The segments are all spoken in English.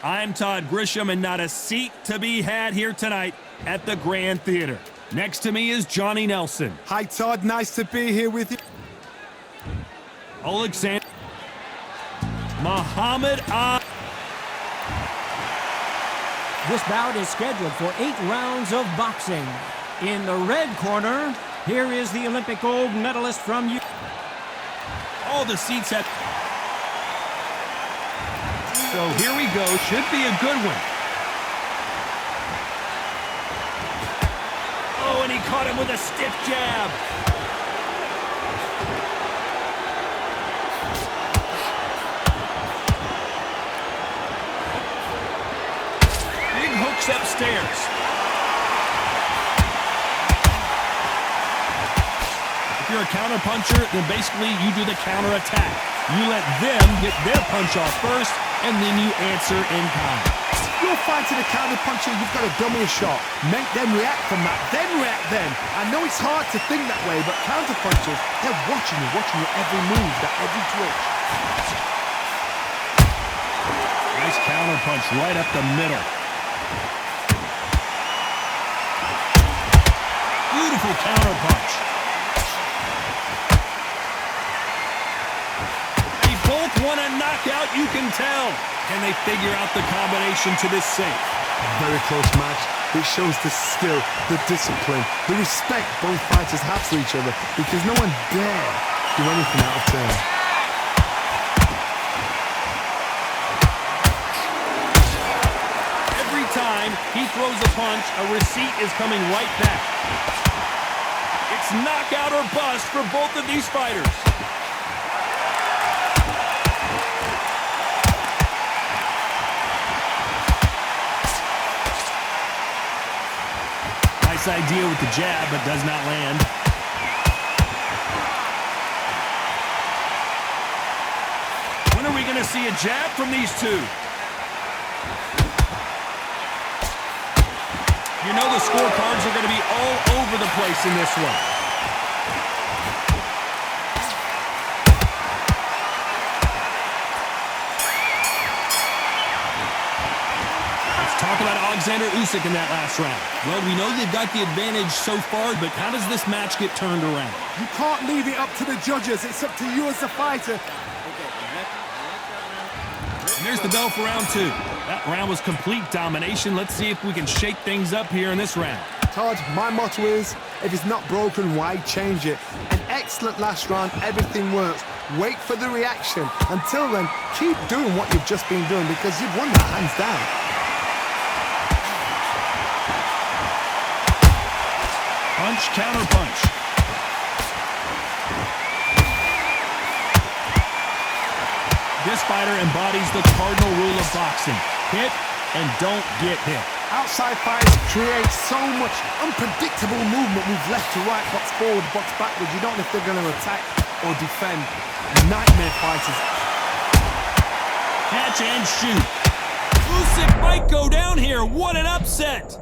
I'm Todd Grisham, and not a seat to be had here tonight at the Grand Theater. Next to me is Johnny Nelson. Hi, Todd. Nice to be here with you. Alexander. Muhammad Ali. This bout is scheduled for 8 rounds of boxing. In the red corner, here is the Olympic gold medalist from U. All the seats have... So here we go. Should be a good one. Oh, and he caught him with a stiff jab. Big hooks upstairs. If you're a counterpuncher, then basically you do the counterattack. You let them get their punch off first, and then you answer in kind. You're fighting a counter-puncher, you've got to dummy a shot. Make them react from that, then react then. I know it's hard to think that way, but counter-punchers, they're watching your every move, that every twitch. Nice counter-punch right up the middle. Beautiful counter-punch. They both want a knockout, you can tell. Can they figure out the combination to this safe? Very close match. It shows the skill, the discipline, the respect both fighters have for each other, because no one dare do anything out of turn. Every time he throws a punch, a receipt is coming right back. It's knockout or bust for both of these fighters. Nice idea with the jab, but does not land. When are we going to see a jab from these two? You know the scorecards are going to be all over the place in this one. Talk about Alexander Usyk in that last round. Well, we know they've got the advantage so far, but how does this match get turned around? You can't leave it up to the judges. It's up to you as the fighter. And there's the bell for round 2. That round was complete domination. Let's see if we can shake things up here in this round. Todd, my motto is, if it's not broken, why change it? An excellent last round, everything works. Wait for the reaction. Until then, keep doing what you've just been doing, because you've won that hands down. Punch, counter punch. This fighter embodies the cardinal rule of boxing. Hit and don't get hit. Outside fights create so much unpredictable movement. Move left to right, box forward, box backwards. You don't know if they're going to attack or defend. Nightmare fighters. Catch and shoot. Usyk might go down here. What an upset.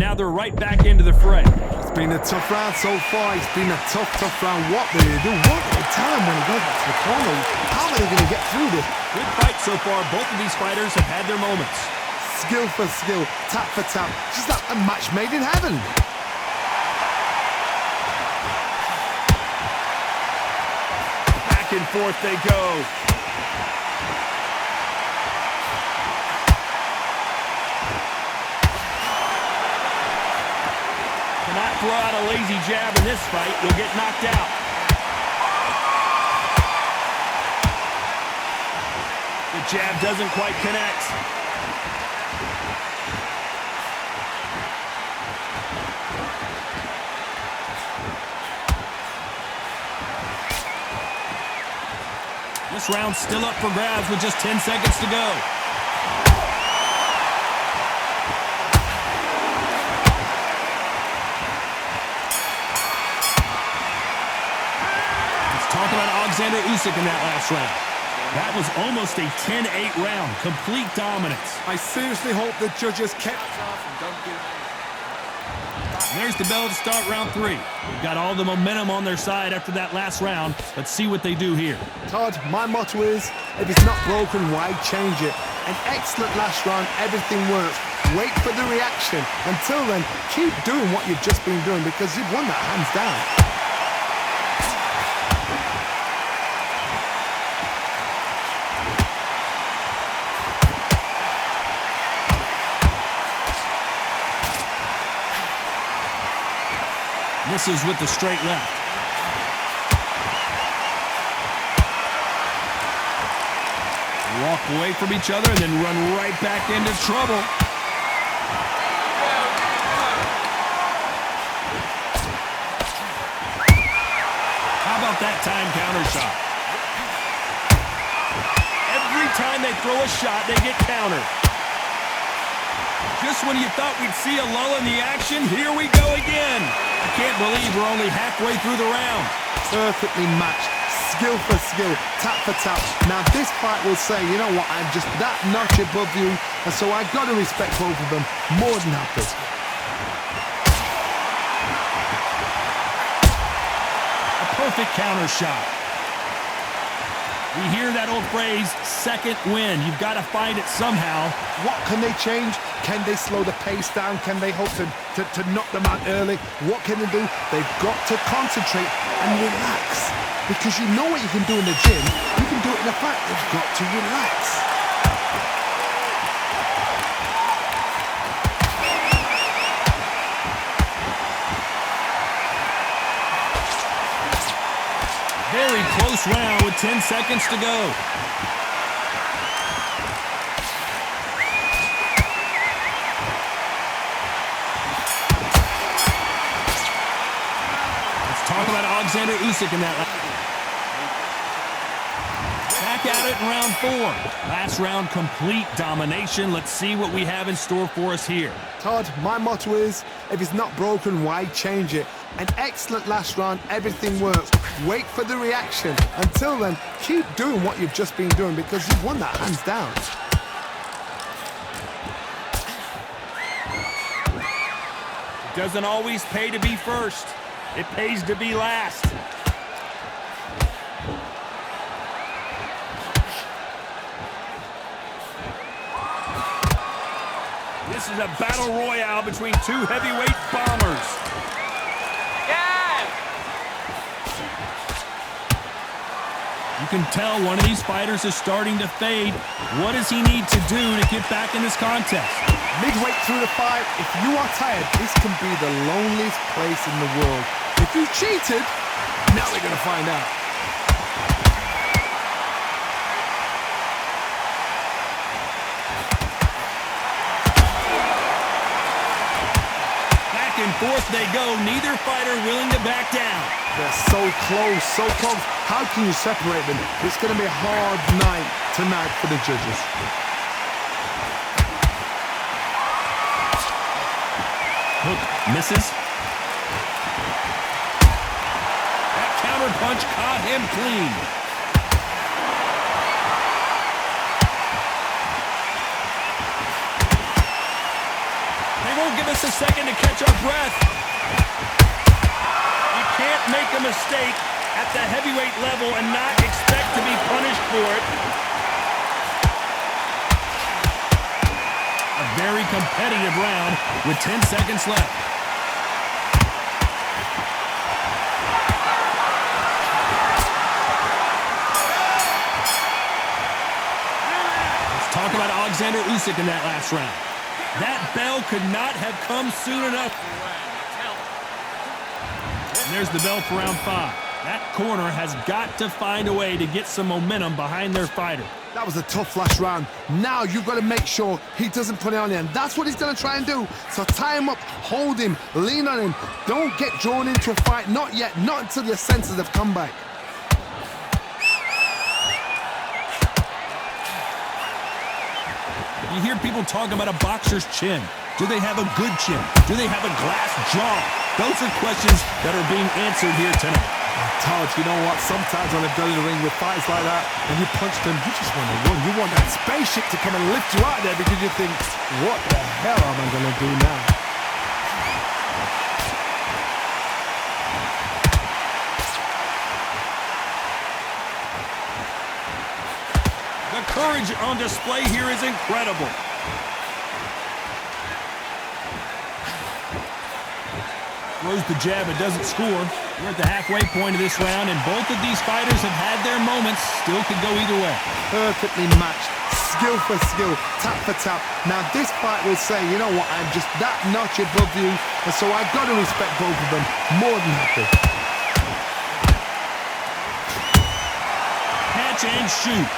Now they're right back into the fray. It's been a tough round so far. It's been a tough round. What do they do? One at a time when they go back to the corner. How are they going to get through this? Good fight so far. Both of these fighters have had their moments. Skill for skill, tap for tap. Just like a match made in heaven. Back and forth they go. Cannot throw out a lazy jab in this fight. You'll get knocked out. The jab doesn't quite connect. This round's still up for grabs with just 10 seconds to go. Alexander Usyk in that last round. That was almost a 10-8 round. Complete dominance. I seriously hope the judges kept... There's the bell to start round 3. They've got all the momentum on their side after that last round. Let's see what they do here. Todd, my motto is, if it's not broken, why change it? An excellent last round, everything works. Wait for the reaction. Until then, keep doing what you've just been doing because you've won that hands down. Misses with the straight left. Walk away from each other and then run right back into trouble. How about that time counter shot? Every time they throw a shot, they get countered. Just when you thought we'd see a lull in the action, here we go again. I can't believe we're only halfway through the round. Perfectly matched, skill for skill, tap for tap. Now this fight will say, you know what, I'm just that notch above you, and so I've got to respect both of them more than happy. A perfect counter shot. We hear that old phrase, second win. You've got to find it somehow. What can they change? Can they slow the pace down? Can they hope to knock them out early? What can they do? They've got to concentrate and relax. Because you know what you can do in the gym, you can do it in a fight. They've got to relax. Very close round with 10 seconds to go. Talk about Alexander Usyk in that. Back at it in round 4. Last round, complete domination. Let's see what we have in store for us here. Todd, my motto is, if it's not broken, why change it? An excellent last round, everything works. Wait for the reaction. Until then, keep doing what you've just been doing because you've won that hands down. It doesn't always pay to be first. It pays to be last. This is a battle royale between two heavyweight bombers. You can tell one of these fighters is starting to fade. What does he need to do to get back in this contest? Midway through the fight, if you are tired, this can be the loneliest place in the world. If you cheated, now they're going to find out. Back and forth they go, neither fighter willing to back down. They're so close, so close. How can you separate them? It's going to be a hard night tonight for the judges. Hook misses. That counter punch caught him clean. They won't give us a second to catch our breath. You can't make a mistake at the heavyweight level and not expect to be punished for it. A very competitive round with 10 seconds left. Let's talk about Alexander Usyk in that last round. That bell could not have come soon enough. And there's the bell for round 5. That corner has got to find a way to get some momentum behind their fighter. That was a tough last round. Now you've got to make sure he doesn't put it on you, and that's what he's going to try and do. So tie him up, hold him, lean on him. Don't get drawn into a fight. Not yet. Not until your senses have come back. You hear people talk about a boxer's chin. Do they have a good chin? Do they have a glass jaw? Those are questions that are being answered here tonight. Todd, you know what? Sometimes when I've done in the ring with fights like that, and you punch them, you just want to run. You want that spaceship to come and lift you out there because you think, what the hell am I going to do now? courage on display here is incredible. Throws the jab, it doesn't score. We're at the halfway point of this round, and both of these fighters have had their moments. Still could go either way. Perfectly matched, skill for skill, tap for tap. Now this fight will say, you know what, I'm just that notch above you, and so I've got to respect both of them more than happy. Catch and shoot.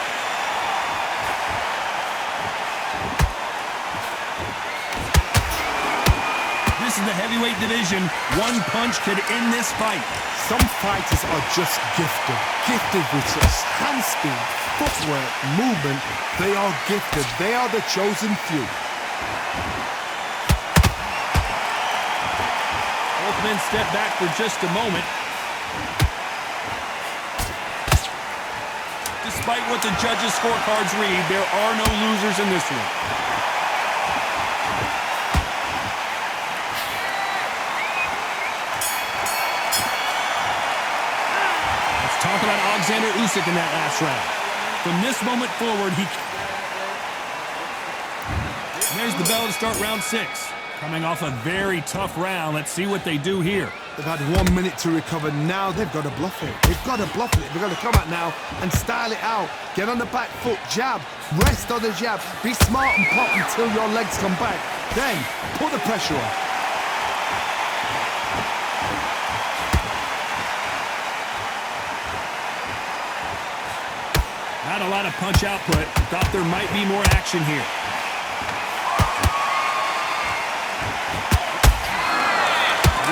This is the heavyweight division. One punch could end this fight. Some fighters are just gifted. Gifted with just hand speed, footwork, movement. They are gifted. They are the chosen few. Both men step back for just a moment. Despite what the judges' scorecards read, there are no losers in this one. Talk about Alexander Usyk in that last round. From this moment forward, there's the bell to start round 6. Coming off a very tough round. Let's see what they do here. They've had 1 minute to recover. Now they've got to bluff it. They've got to bluff it. They've got to come out now and style it out. Get on the back foot, jab, rest on the jab. Be smart and pop until your legs come back. Then put the pressure on. Not a lot of punch output. Thought there might be more action here.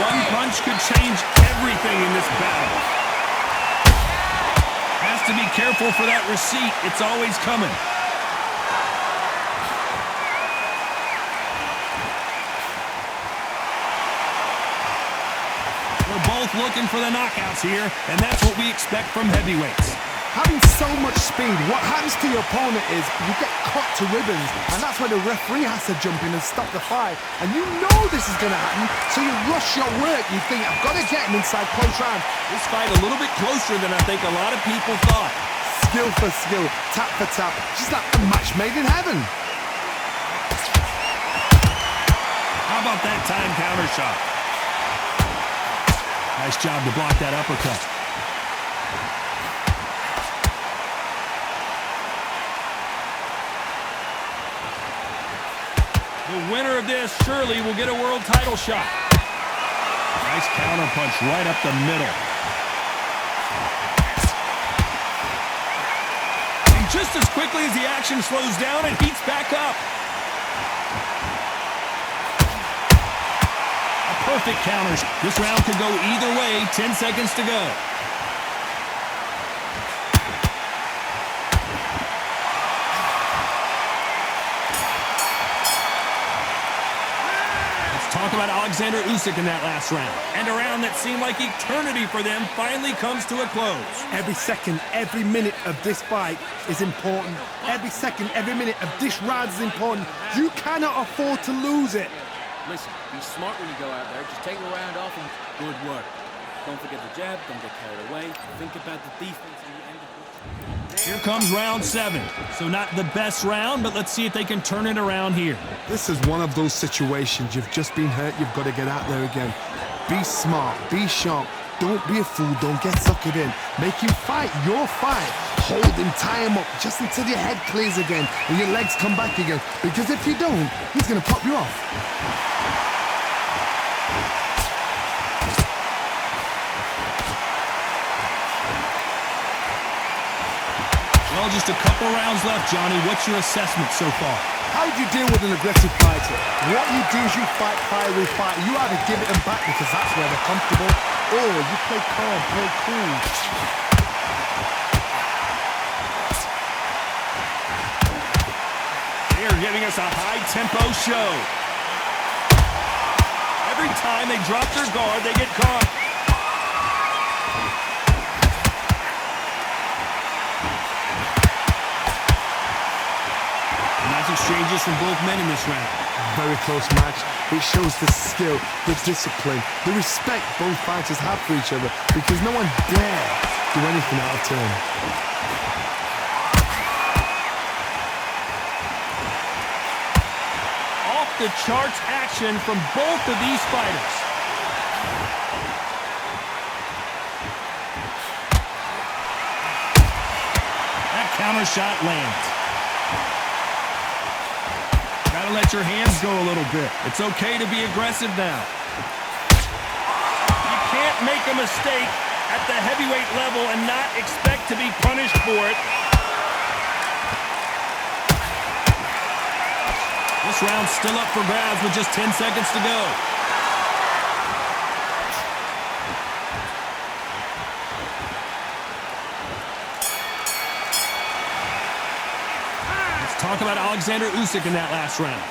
One punch could change everything in this battle. Has to be careful for that receipt. It's always coming. We're both looking for the knockouts here, and that's what we expect from heavyweights. Having so much speed, what happens to your opponent is you get cut to ribbons, and that's where the referee has to jump in and stop the fight. And you know this is going to happen, so you rush your work. You think, I've got to get him inside close round. This fight a little bit closer than I think a lot of people thought. Skill for skill, tap for tap, just like a match made in heaven. How about that time counter shot? Nice job to block that uppercut. The winner of this surely will get a world title shot. Nice counter punch right up the middle. And just as quickly as the action slows down, it heats back up. A perfect counter. This round could go either way. 10 seconds to go. Talk about Alexander Usyk in that last round. And a round that seemed like eternity for them finally comes to a close. Every second, every minute of this fight is important. Every second, every minute of this round is important. You cannot afford to lose it. Listen, be smart when you go out there. Just take a round off and good work. Don't forget the jab. Don't get carried away. Think about the defense in the end of it. Here comes round 7. So not the best round, but let's see if they can turn it around here. This is one of those situations. You've just been hurt. You've got to get out there again. Be smart. Be sharp. Don't be a fool. Don't get suckered in. Make him fight your fight. Hold him, tie him up, just until your head clears again and your legs come back again. Because if you don't, he's going to pop you off. Well, just a couple rounds left, Johnny. What's your assessment so far? How do you deal with an aggressive fighter? What you do is you fight fire with fire. You either give it them back because that's where they're comfortable, or you play calm, play cool. They are giving us a high-tempo show. Every time they drop their guard, they get caught. Exchanges from both men in this round. Very close match. It shows the skill, the discipline, the respect both fighters have for each other because no one dare do anything out of turn. off-the-charts action from both of these fighters. That counter shot lands. Gotta let your hands go a little bit. It's okay to be aggressive now. You can't make a mistake at the heavyweight level and not expect to be punished for it. This round's still up for grabs with just 10 seconds to go. Let's talk about Alexander Usyk in that last round.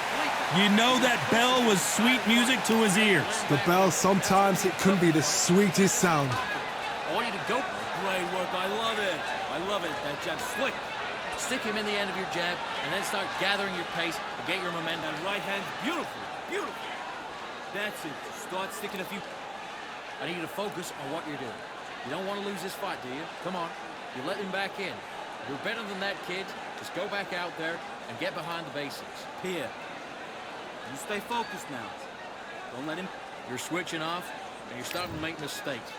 You know that bell was sweet music to his ears. The bell, sometimes it can be the sweetest sound. I want you to go. Great work. I love it. I love it. That jab slick. Stick him in the end of your jab and then start gathering your pace and get your momentum. That right hand, beautiful. Beautiful. That's it. Start sticking a few. I need you to focus on what you're doing. You don't want to lose this fight, do you? Come on. You let him back in. You're better than that, kid. Just go back out there and get behind the basics. Here. You stay focused now. Don't let him. You're switching off and you're starting to make mistakes.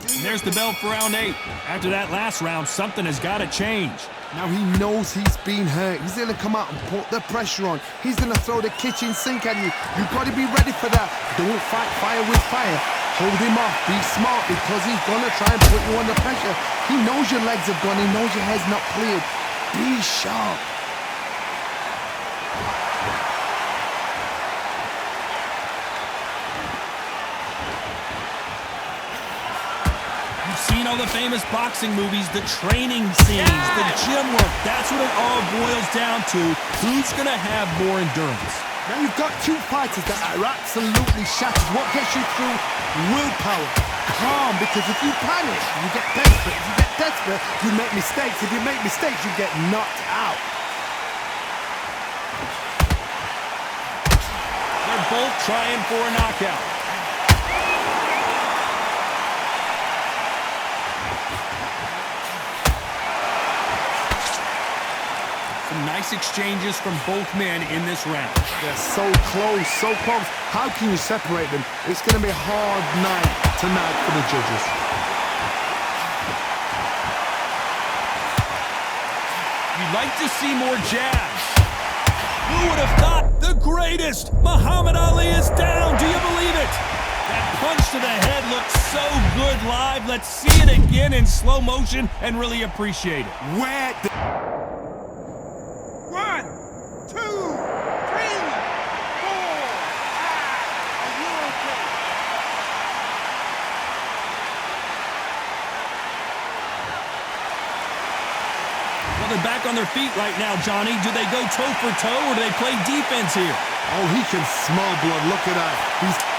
And there's the bell for round 8. After that last round, something has got to change. Now he knows he's been hurt. He's going to come out and put the pressure on. He's going to throw the kitchen sink at you. You've got to be ready for that. Don't fight fire with fire. Hold him off. Be smart because he's going to try and put you under pressure. He knows your legs have gone. He knows your head's not cleared. Be sharp. Seen all the famous boxing movies, the training scenes, the gym work. That's what it all boils down to. Who's going to have more endurance? Now you've got two fighters that are absolutely shattered. What gets you through? Willpower. Calm, because if you panic, you get desperate. If you get desperate, you make mistakes. If you make mistakes, you get knocked out. They're both trying for a knockout. Nice exchanges from both men in this round. They're so close, so close. How can you separate them? It's going to be a hard night tonight for the judges. You'd like to see more jabs. Who would have thought? The greatest! Muhammad Ali is down. Do you believe it? That punch to the head looks so good live. Let's see it again in slow motion and really appreciate it. Where the... 1, 2, 3, 4. Are you okay? Well, they're back on their feet right now, Johnny. Do they go toe for toe or do they play defense here? Oh, he can smell blood. Look at that.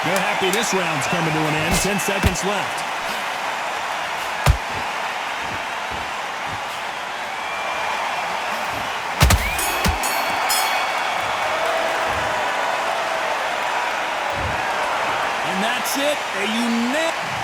They're happy this round's coming to an end. 10 seconds left. And that's it. A unanimous.